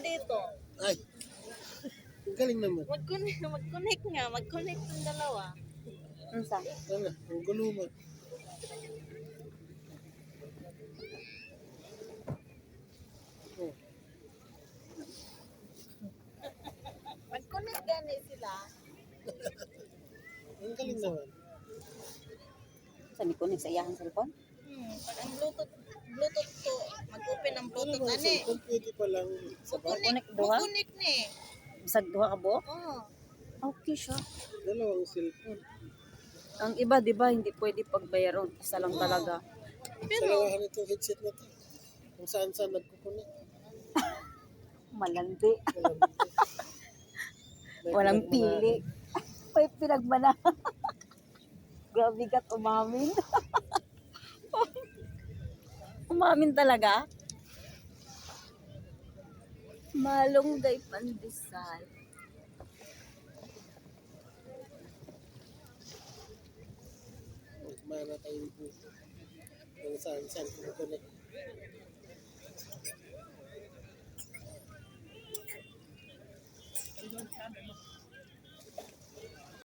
dito. Ay, ang galing naman. Mag-connect nga. Mag-connect yung dalawa. Unsa? Ano, ang gulo mo. Oh, Mag-connect gani sila. ang galing naman. Sa ni connect sa iyang cellphone? Pag ang Bluetooth to, mag-open ang Ano Bluetooth ba, ani. cellphone pwede palang sabay? Connect duha? Mag-connect ni. Bisag duha ka buok? Oo. Okay siya. Dalawang cellphone. Ang iba, di ba, hindi pwede pagbayaran. Isa lang talaga. Pero, Salawahan itong headset na to. Kung saan nagkukunik. Malandi. May Walang pinagmana- pili. May pinagmana. Grabe ka't umamin. Umamin talaga? Malunggay pandesal. Mana tayong puso. Kung saan kukunik.